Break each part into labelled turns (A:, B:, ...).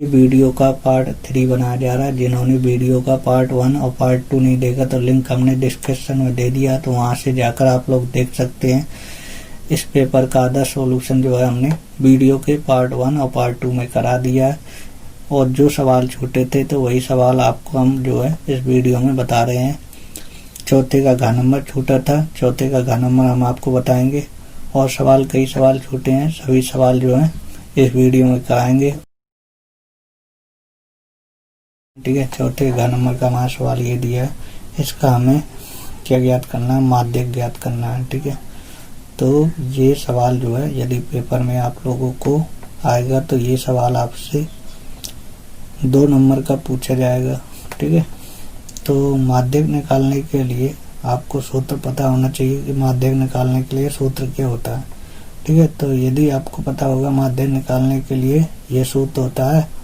A: Video का part 3 बनाया जा रहा है। जिन्होंने वीडियो का पार्ट 1 और पार्ट 2 नहीं देखा तो लिंक हमने डिस्क्रिप्शन में दे दिया, तो वहां से जाकर आप लोग देख सकते हैं। इस पेपर का आधा सॉल्यूशन जो है हमने वीडियो के पार्ट 1 और पार्ट 2 में करा दिया है, और जो सवाल छूटे थे तो वही सवाल आपको हम जो है इस वीडियो में बता रहे हैं। चौथे का घ नंबर छूटा था, चौथे का घ नंबर हम आपको बताएंगे, और कई सवाल छूटे हैं, सभी सवाल जो है इस वीडियो में कराएंगे। ठीक है, चौथे घ नंबर का हमारा सवाल ये दिया है, इसका हमें क्या ज्ञात करना है, माध्यक ज्ञात करना है। ठीक है, तो ये सवाल जो है यदि पेपर में आप लोगों को आएगा तो ये सवाल आपसे 2 नंबर का पूछा जाएगा। ठीक है, तो माध्यक निकालने के लिए आपको सूत्र पता होना चाहिए कि माध्यक निकालने के लिए सूत्र क्या होता है। ठीक है, तो यदि आपको पता होगा माध्यक निकालने के लिए ये सूत्र होता है,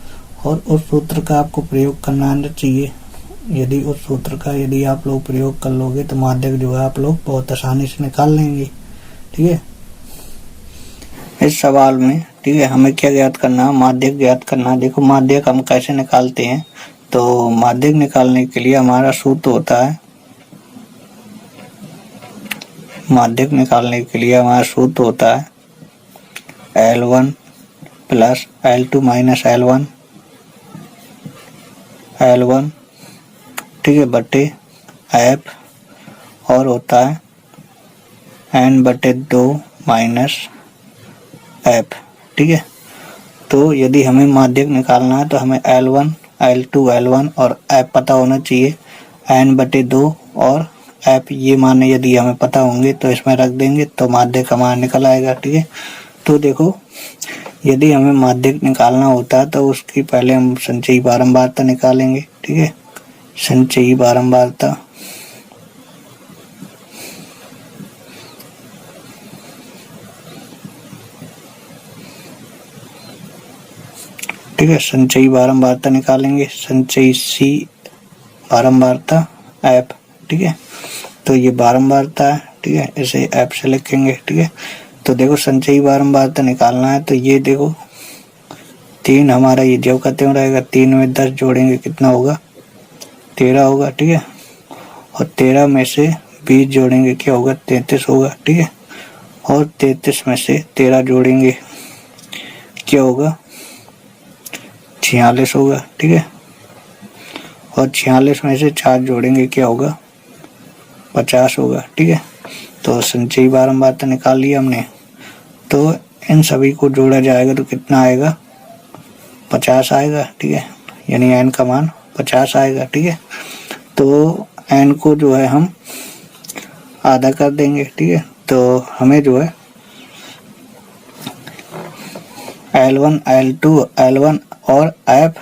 A: और उस सूत्र का आपको प्रयोग करना आना चाहिए। यदि उस सूत्र का यदि आप लोग प्रयोग कर लोगे तो माध्यक जो है आप लोग बहुत आसानी से निकाल लेंगे। ठीक है, इस सवाल में ठीक है हमें क्या ज्ञात करना है, माध्यक ज्ञात करना है। देखो माध्यक हम कैसे निकालते हैं, तो माध्यक निकालने के लिए हमारा सूत्र होता है, माध्यक निकालने के लिए हमारा सूत्र होता है L1 plus L2 minus L1 ठीक है बटे F, और होता है N बटे 2 माइनस F। ठीक है, तो यदि हमें माध्यक निकालना है तो हमें L1 L2 L1 और F पता होना चाहिए। N बटे 2 और F ये माने यदि हमें पता होंगे तो इसमें रख देंगे तो माध्यक हमारा निकल आएगा। ठीक है, तो देखो यदि हमें माध्यक निकालना होता है तो उसकी पहले हम संचयी बारंबारता निकालेंगे। ठीक है, संचयी बारंबारता ठीक है, संचयी बारंबारता निकालेंगे, संचयी C बारंबारता F। ठीक है, तो ये बारंबारता है। ठीक है, इसे F से लिखेंगे। ठीक है, तो देखो संचयी बारंबारता निकालना है तो ये देखो 3 हमारा ये जो का त्यों रहेगा, 3 में 10 जोड़ेंगे कितना होगा, 13 होगा। ठीक है, और 13 में से 20 जोड़ेंगे क्या होगा, 33 होगा। ठीक है, और 33 में से 13 जोड़ेंगे क्या होगा, 46 होगा। ठीक है, और 46 में से 4 जोड़ेंगे क्या होगा, 50 होगा। ठीक है, तो संचयी बारंबारता निकाल लिया हमने, तो इन सभी को जोड़ा जाएगा तो कितना आएगा, 50 आएगा। ठीक है, यानी n का मान 50 आएगा। ठीक है, तो n को जो है हम आधा कर देंगे। ठीक है, तो हमें जो है L1 L2 L1 और F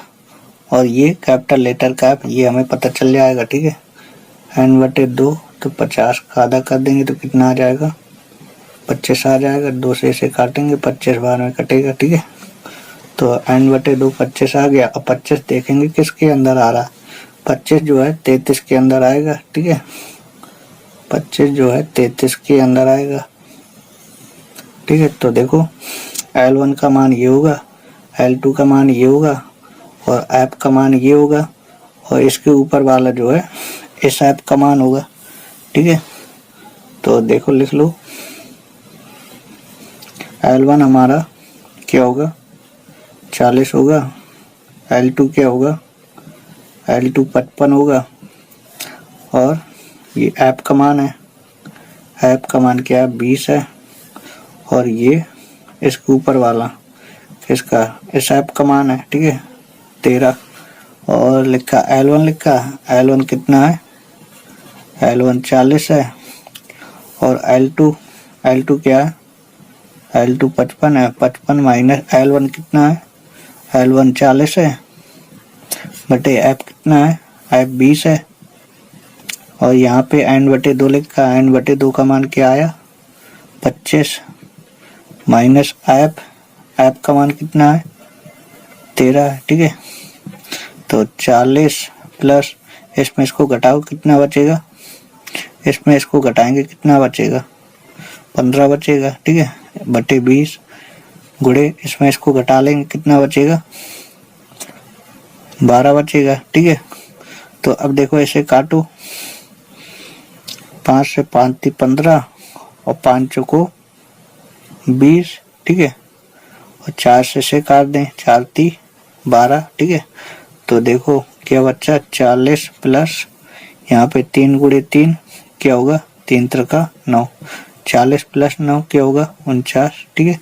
A: और ये कैपिटल लेटर का F ये हमें पता चल जाएगा। ठीक है, n बटे 2 तो 50 का आधा कर देंगे तो कितना आ जाएगा, 25 आ जाएगा। 2 से इसे काटेंगे, 25 बार में कटेगा। ठीक है, तो n बटे 2 25 आ गया। अब 25 देखेंगे किसके अंदर आ रहा है, 25 जो है 33 के अंदर आएगा। ठीक है, 25 जो है 33 के अंदर आएगा। ठीक है, तो देखो L1 का मान ये होगा, L2 का मान ये होगा, और F का मान ये होगा, और इसके ऊपर वाला जो है इस F का मान होगा। ठीक है, तो देखो लिख लो L1 हमारा क्या होगा, 40 होगा, L2 क्या होगा, L2 55 होगा, और ये F का मान है, F का मान क्या है, 20 है, और ये इसके ऊपर वाला किसका, इस F का मान है। ठीक है, 13, और लिखा L1 लिखा, L1 कितना है, L1 40 है, और L2 क्या है, L2 55 है, 55 माइनस L1 कितना है, L1 40 है, बटे F कितना है, F 20 है, और यहाँ पे n बटे 2 लिखा, n बटे 2 का मान क्या आया, 25 माइनस F का मान कितना है, 13 है। ठीक है, तो 40 प्लस इसमें इसको घटाओ कितना बचेगा, इसमें इसको घटाएंगे कितना बचेगा, 15 बचेगा। ठीक है, बटे 20 गुणे इसमें इसको घटा लेंगे कितना बचेगा, 12 बचेगा। ठीक है, तो अब देखो ऐसे काटो, 5 से 5 × 15 और 5 चौको 20। ठीक है, और 4 से काट दें, 4 × 12। ठीक है, तो देखो क्या बच्चा 40 प्लस यहाँ पे 3 × 3 क्या होगा, 3 × 9, 40 प्लस 9 क्या होगा, 49। ठीक है,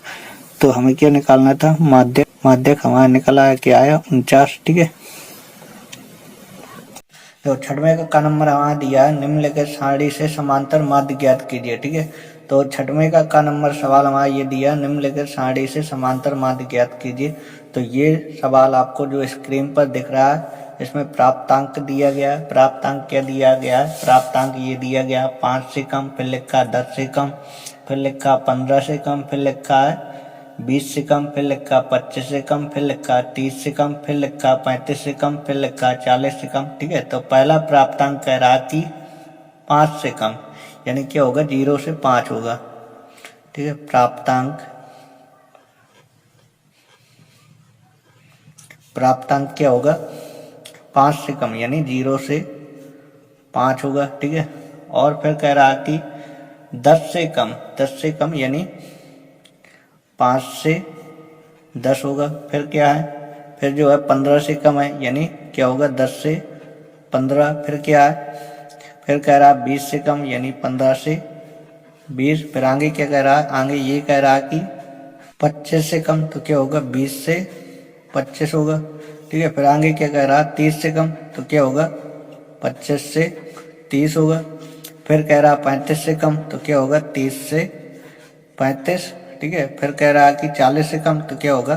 A: तो हमें क्या निकालना था, माध्यक। माध्यक हमारा निकल आया, क्या आया, 49। ठीक है, तो छठवें का नंबर हमारा दिया है, निम्नलिखित सारणी से समांतर माध्य ज्ञात कीजिए। ठीक है, तो छठवें का नंबर सवाल हमारा ये दिया, निम्नलिखित सारणी से समांतर माध्य ज्ञात कीजिए। तो ये सवाल आपको जो स्क्रीन पर दिख रहा है, इसमें प्राप्तांक दिया गया है। प्राप्तांक क्या दिया गया है, प्राप्तांक ये दिया गया 5 से कम, फिर लिखा 10 से कम, फिर लिखा 15 से कम, फिर लिखा है 20 से कम, फिर लिखा 25 से कम, फिर लिखा 30 से कम, फिर लिखा 35 से कम, फिर लिखा 40 से कम। ठीक है, तो पहला प्राप्तांक कह रहा कि 5 से कम, यानी क्या होगा, 0 से 5 होगा। ठीक है, प्राप्तांक क्या होगा, 5 से कम, यानी 0 से 5 होगा। ठीक है, और फिर कह रहा कि 10 से कम, 10 से कम यानी 5 से 10 होगा। फिर क्या है, फिर जो है 15 से कम है, यानी क्या होगा, 10 से 15। फिर क्या है, फिर कह रहा है 20 से कम, यानी 15 से 20। फिर आगे क्या कह रहा है, आगे ये कह रहा है कि 25 से कम, तो क्या होगा, 20 से 25 होगा। ठीक है, फिर आगे क्या कह रहा है, 30 से कम, तो क्या होगा, 25 से 30 होगा। फिर कह रहा है 35 से कम, तो क्या होगा, 30 से 35। ठीक है, फिर कह रहा है कि 40 से कम, तो क्या होगा,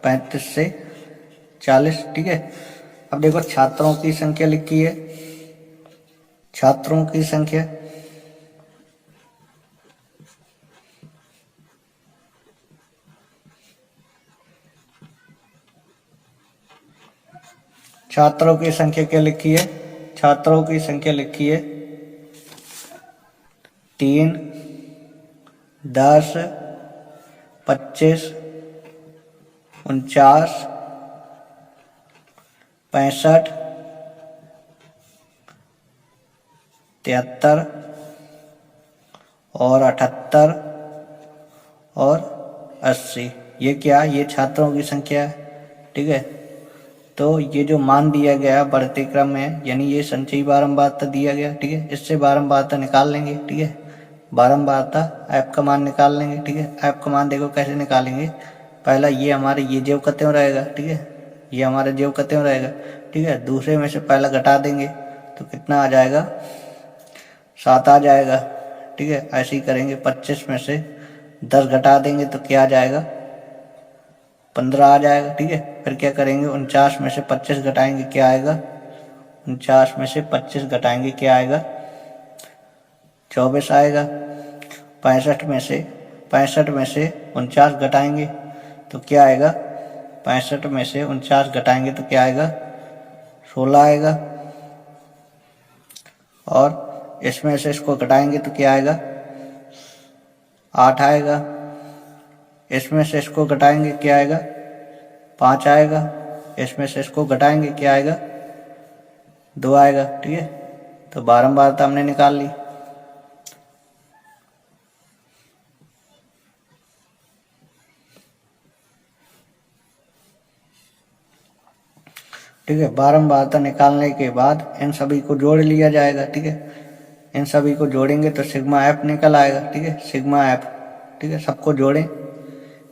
A: 35 से 40। ठीक है, अब देखो छात्रों की संख्या लिखी है, छात्रों की संख्या, छात्रों की संख्या क्या लिखी है, छात्रों की संख्या लिखी है 3, 10, 25, 49, 65, 73 और 78 और 80। ये क्या, ये छात्रों की संख्या है। ठीक है, तो ये जो मान दिया गया बढ़ते क्रम में, यानी ये संचयी बारंबारता दिया गया। ठीक है, इससे बारंबारता निकाल लेंगे। ठीक है, बारंबारता ऐप का मान निकाल लेंगे। ठीक है, ऐप का मान देखो कैसे निकालेंगे, पहला ये हमारे ये जेव कते में रहेगा। ठीक है, ये हमारे जेव कते में रहेगा। ठीक है, दूसरे में से पहला घटा देंगे तो कितना आ जाएगा, 7 आ जाएगा। ठीक है, ऐसे ही करेंगे, 25 में से 10 घटा देंगे तो क्या आ जाएगा, 15 आ जाएगा। ठीक है, फिर क्या करेंगे, 49 में से 25 घटाएंगे, क्या आएगा, 49 में से 25 घटाएंगे, क्या आएगा, 24 आएगा। 65 में से 49 घटाएंगे तो क्या आएगा, 65 में से 49 घटाएंगे तो क्या आएगा, 16 आएगा। और इसमें से इसको घटाएंगे तो क्या आएगा, 8 आएगा। इसमें से इसको घटाएंगे क्या आएगा, 5 आएगा। इसमें से इसको घटाएंगे क्या आएगा, 2 आएगा। ठीक है, तो बारंबारता हमने निकाल ली। ठीक है, बारंबारता निकालने के बाद इन सभी को जोड़ लिया जाएगा। ठीक है, इन सभी को जोड़ेंगे तो सिग्मा एफ निकल आएगा। ठीक है, सिग्मा एफ। ठीक है, सबको जोड़ें,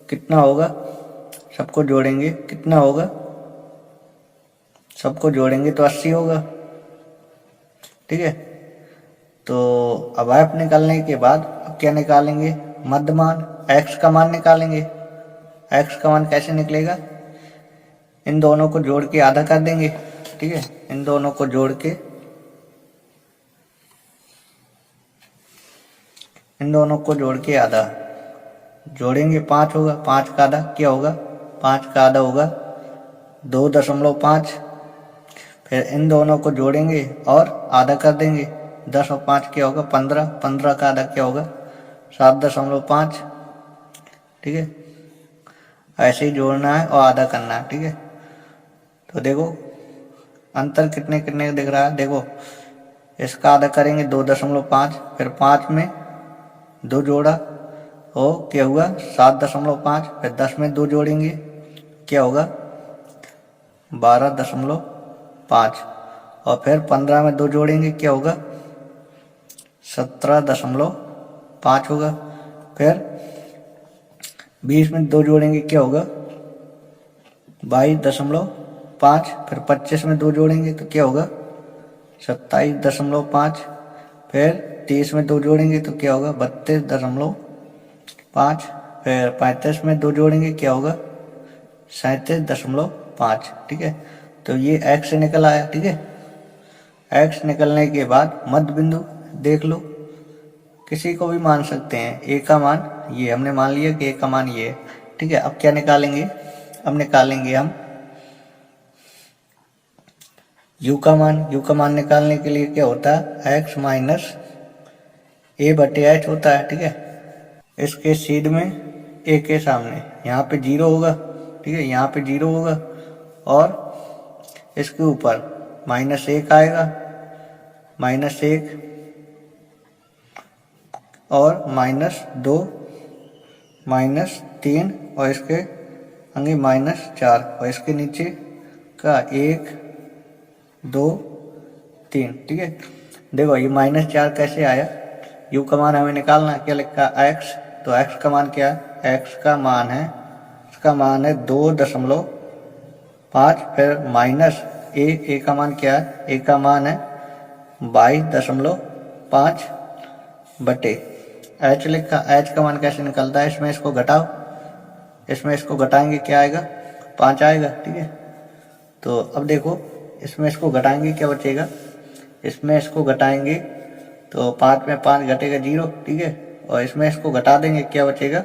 A: कितना होगा, सबको जोड़ेंगे कितना होगा, सबको जोड़ेंगे तो 80 होगा। ठीक है, तो अब एफ निकालने के बाद अब क्या निकालेंगे, मध्यमान, एक्स का मान निकालेंगे। एक्स का मान कैसे निकलेगा, इन दोनों को जोड़ के आधा कर देंगे। ठीक है, इन दोनों को जोड़ के, इन दोनों को जोड़ के आधा जोड़ेंगे, 5 होगा। 5 का आधा क्या होगा, 5 का आधा होगा 2.5। फिर इन दोनों को जोड़ेंगे और आधा कर देंगे, 10 और 5 क्या होगा, 15। 15 का आधा क्या होगा, 7.5। ठीक है, ऐसे ही जोड़ना है और आधा करना है। ठीक है, तो देखो अंतर कितने कितने दिख रहा है, देखो इसका आधा करेंगे 2.5, फिर 5 में 2 जोड़ा हो क्या हुआ 7.5, फिर 10 में 2 जोड़ेंगे क्या होगा 12.5, और फिर 15 में 2 जोड़ेंगे क्या होगा 17.5 होगा, फिर 20 में 2 जोड़ेंगे क्या होगा 22.5, फिर 25 में 2 जोड़ेंगे तो क्या होगा 27.5, फिर 30 में 2 जोड़ेंगे तो क्या होगा 32.5, फिर 35 में 2 जोड़ेंगे क्या होगा 37.5। ठीक है, तो ये x से निकल आया। ठीक है, x निकलने के बाद मध्य बिंदु देख लो, किसी को भी मान सकते हैं। a का मान ये हमने मान लिया कि a का मान ये है। ठीक है, अब क्या निकालेंगे, अब निकालेंगे हम u का मान। u का मान निकालने के लिए क्या होता है x माइनस a बटे h होता है। ठीक है, इसके सीध में a के सामने यहाँ पे 0 होगा। ठीक है, यहाँ पे 0 होगा और इसके ऊपर -1 आएगा, -1 और -2, -3 और इसके आगे -4 और इसके नीचे का 1 2 3। ठीक है, देखो ये -4 कैसे आया, u का मान हमें निकालना है, क्या लिखा x, तो x का मान क्या है, x का मान है, इसका मान है 2.5, फिर माइनस a का मान क्या है, a का मान है 22.5 बटे h लिखा। h का मान कैसे निकलता है, इसमें इसको घटाओ, इसमें इसको घटाएंगे क्या आएगा 5 आएगा। ठीक है, तो अब देखो इसमें इसको घटाएंगे क्या बचेगा, इसमें इसको घटाएंगे तो 5 में 5 घटेगा 0। ठीक है, और इसमें इसको घटा देंगे क्या बचेगा,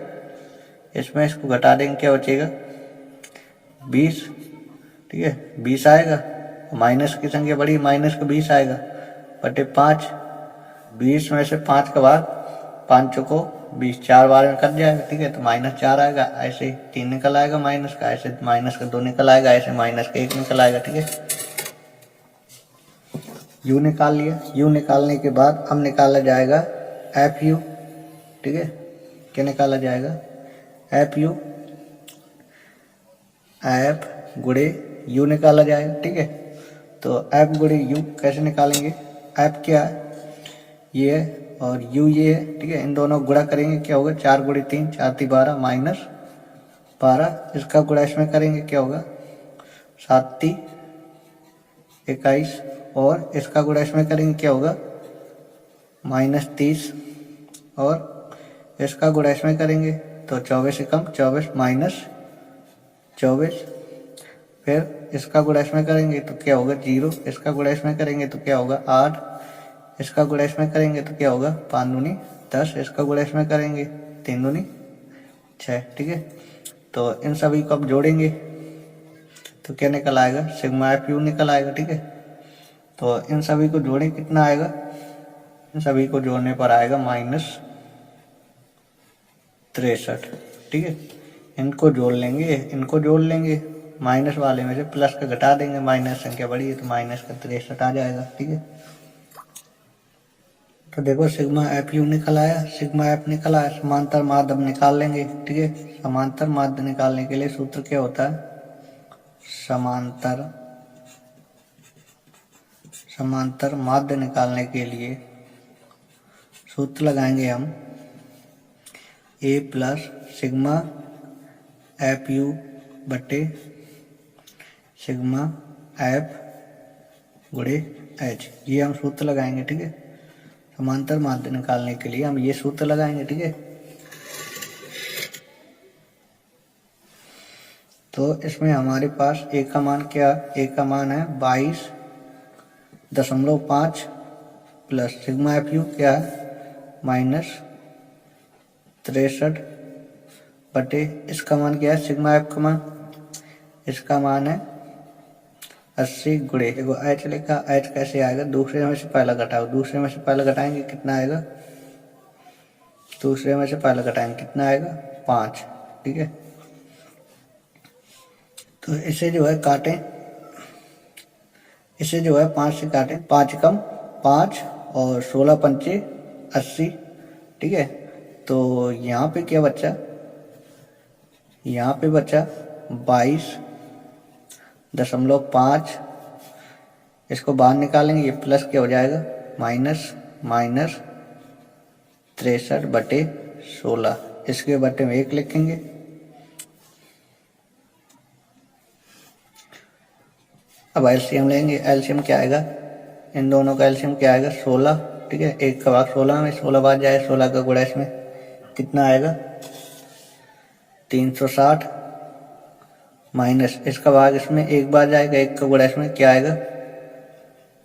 A: इसमें इसको घटा देंगे क्या बचेगा 20। ठीक है, 20 आएगा, माइनस की संख्या बड़ी, माइनस का 20 आएगा बटे 5। 20 में से 5 का भाग 5 चौको 20, 4 बार में कट जाएगा। ठीक है, तो -4 आएगा, ऐसे 3 निकल आएगा माइनस का, ऐसे माइनस का 2 निकल आएगा, ऐसे माइनस का 1 निकल आएगा। ठीक है, u निकाल लिया। u निकालने के बाद अब निकाला जाएगा FU। ठीक है, क्या निकाला जाएगा FU, F गुणे u निकाला जाएगा। ठीक है, तो F गुणे u कैसे निकालेंगे, F क्या है ये है और u ये है। ठीक है, इन दोनों को गुणा करेंगे क्या होगा 4 गुणे 3, 4 × 12 -12, इसका गुणा इसमें करेंगे क्या होगा 7 × 21, और इसका गुणा इसमें करेंगे क्या होगा -30, और इसका गुणा इसमें करेंगे तो 24 से कम 24 -24, फिर इसका गुणा इसमें करेंगे तो क्या होगा 0, इसका गुणा इसमें करेंगे तो क्या होगा 8, इसका गुणा इसमें करेंगे तो क्या होगा 5 दूनी 10, इसका गुणा इसमें करेंगे 3 दूनी 6। ठीक है, तो इन सभी को अब जोड़ेंगे तो क्या निकल आएगा सिग्मा FU निकल आएगा। ठीक है, तो इन सभी को जोड़े कितना आएगा, इन सभी को जोड़ने पर आएगा -63। ठीक है, इनको जोड़ लेंगे, इनको जोड़ लेंगे, माइनस वाले में से प्लस का घटा देंगे, माइनस संख्या बड़ी है तो माइनस का 63 आ जाएगा। ठीक है, तो देखो सिग्मा FU निकल आया, सिग्मा F निकल आया। समांतर माध्य अब निकाल लेंगे। ठीक है, समांतर माध्य निकालने के लिए सूत्र क्या होता है, समांतर माध्य निकालने के लिए सूत्र लगाएंगे हम A प्लस सिग्मा FU बटे सिग्मा F गुणे H, ये हम सूत्र लगाएंगे। ठीक है, समांतर माध्य निकालने के लिए हम ये सूत्र लगाएंगे। ठीक है, तो इसमें हमारे पास A का मान क्या, A का मान है 22.5 प्लस सिग्मा FU क्या है -63 बटे इसका मान क्या है सिग्मा F का मान, इसका मान है 80 गुणे देखो H लिखा, H कैसे आएगा, दूसरे में से पहला घटाओ, दूसरे में से पहला घटाएंगे कितना आएगा, दूसरे में से पहला घटाएंगे कितना आएगा 5। ठीक है, तो इसे जो है काटें, इसे जो है 5 से काटें, 5 कम 5 और 16 पंचे 80, ठीक है। तो यहाँ पे क्या बचा, यहाँ पे बचा 22.5, इसको बाहर निकालेंगे, ये प्लस क्या हो जाएगा, माइनस 63/16, इसके बटे में 1 लिखेंगे। अब एलसीएम लेंगे, एलसीएम क्या आएगा, इन दोनों का एलसीएम क्या आएगा, 16, ठीक है। 1 का भाग 16 में, 16 बार जाए, 16 का गुणा इसमें कितना आएगा, 360, माइनस इसका भाग इसमें 1 बार जाएगा, 1 का गुणा इसमें क्या आएगा,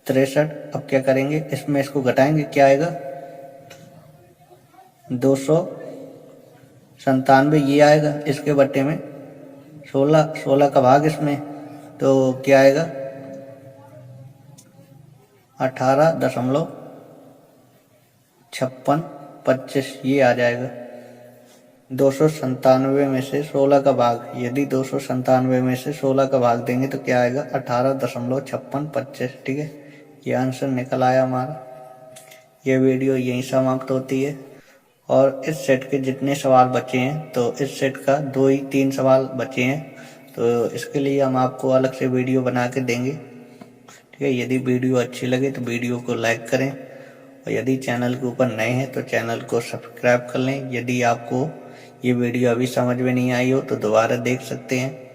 A: 63। अब क्या करेंगे, इसमें इसको घटाएंगे, क्या आएगा, 297, ये आएगा। इसके बट्टे में 16 का भाग इसमें, तो क्या आएगा, 18.5625, ये आ जाएगा। 297 में से 16 का भाग, यदि 297 में से 16 का भाग देंगे तो क्या आएगा, 18.5625, ठीक है। ये आंसर निकल आया हमारा। ये वीडियो यहीं समाप्त होती है। और इस सेट के जितने सवाल बचे हैं, तो इस सेट का 2 ही 3 सवाल बचे हैं, तो इसके लिए हम आपको अलग से वीडियो बना के देंगे, ठीक है। यदि वीडियो अच्छी लगे तो वीडियो को लाइक करें, और यदि चैनल के ऊपर नए हैं तो चैनल को सब्सक्राइब कर लें। यदि आपको ये वीडियो अभी समझ में नहीं आई हो तो दोबारा देख सकते हैं।